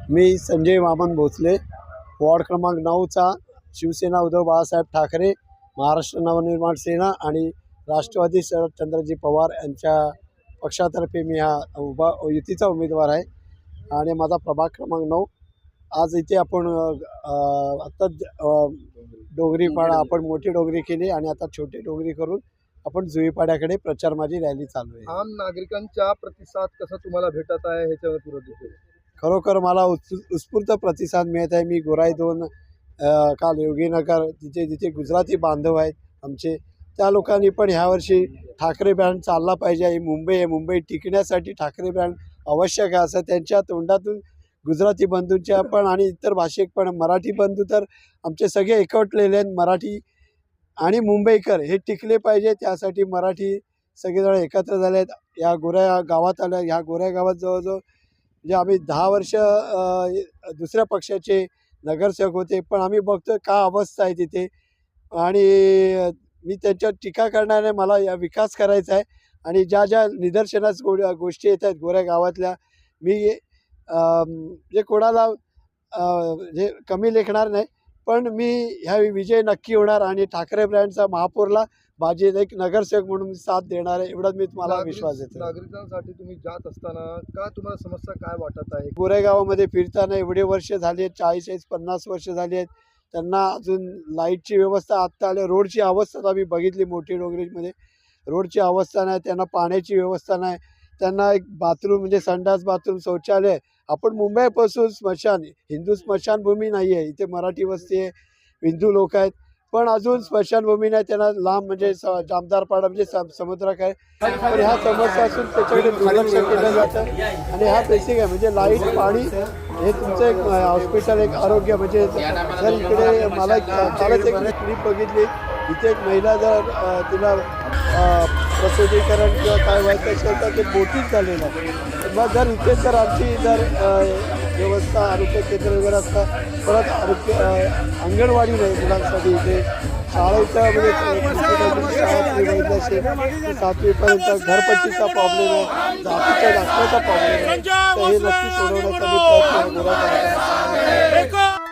मी Sanjay Waman Bhosale, ward क्रमांक 9चा शिवसेना उद्धव बाळासाहेब ठाकरे, महाराष्ट्र नवनिर्माण सेना आणि राष्ट्रवादी शरदचंद्रजी पवार यांच्या पक्षातर्फे मी हा युतीचा उमेदवार आहे आणि माझा प्रभाग क्रमांक 9। आज इथे आपण आता डोंगरीपाडा आपण मोठी डोंगरी केली आणि आता छोटी डोंगरी करून आपण जुईपाड्याकडे प्रचार माझी रॅली चालू आहे। आम नागरिकांचा प्रतिसाद कसा तुम्हाला भेटत आहे ह्याच्यावर पुरवतो? खरोखर मला उत्स्फूर्त प्रतिसाद मिळत आहे। मी गोराई 2 काल योगीनगर जिथे गुजराती बांधव आहेत आमचे, त्या लोकांनी पण ह्यावर्षी ठाकरे ब्रँड चालला पाहिजे। ही मुंबई आहे, मुंबई टिकण्यासाठी ठाकरे ब्रँड आवश्यक आहे असं त्यांच्या तोंडातून गुजराती बंधूंच्या पण आणि इतर भाषिक पण मराठी बंधू तर आमचे सगळे एकवटलेले आहेत। मराठी आणि मुंबईकर हे टिकले पाहिजे, त्यासाठी मराठी सगळेजण एकत्र झाले आहेत। या गोऱ्या गावात आल्या, ह्या गोऱ्या गावात जवळजवळ म्हणजे आम्ही 10 वर्ष दुसऱ्या पक्षाचे नगरसेवक होते, पण आम्ही बघतो का अवस्था आहे तिथे आणि मी त्यांच्यावर टीका करणार नाही। मला या विकास करायचा आहे आणि ज्या ज्या निदर्शनास गोष्टी येत आहेत गोऱ्या गावातल्या, मी जे कोणाला जे कमी लेखणार नाही, पण मी ह्या विजय नक्की होणार आणि ठाकरे ब्रँडचा महापौरला माझी एक नगरसेवक म्हणून साथ देणार आहे, एवढाच मी तुम्हाला विश्वास देतो। नागरिकांसाठी तुम्ही जात असताना का तुम्हाला समस्या काय वाटत आहे? गोरेगावामध्ये फिरताना एवढे वर्ष झाले आहेत, 40-50 वर्ष झाली आहेत, त्यांना अजून लाईटची व्यवस्था आत्ता आल्या, रोडची अवस्था आम्ही बघितली मोठी डोंगरीमध्ये, रोडची अवस्था नाही, त्यांना पाण्याची व्यवस्था नाही, त्यांना एक बाथरूम म्हणजे संडास बाथरूम शौचालय। आपण मुंबईपासून स्मशान, हिंदू स्मशानभूमी नाही आहे, इथे मराठी वस्ती आहे, हिंदू लोक आहेत, पण अजून स्मशानभूमी नाही, त्यांना लांब म्हणजे जामदारपाडा म्हणजे समुद्रात आहे, पण ह्या समस्या असून त्याच्याकडे दुर्लक्ष केलं जातं आणि हा बेसिक आहे म्हणजे लाईट पाणी हे तुमचं एक हॉस्पिटल एक आरोग्य म्हणजे जर इकडे मला कालच एक क्लिप बघितली, इथे एक महिला जर तिला प्रसूतीकरण किंवा काय व्हायचं असेल तर ते बोटीच झालेलं आहे। मग जर इथे जर आमची जर व्यवस्था आरोग्य केंद्र वगैरे असतं, परत आरोग्य अंगणवाडी नाही मुलांसाठी, इथे शाळेचं म्हणजे असेल 7वीपर्यंत घरपट्टीचा प्रॉब्लेम आहे, जातीच्या दाखल्याचा प्रॉब्लेम आहे, तर हे नक्की सोडवण्याचा मी प्रयत्न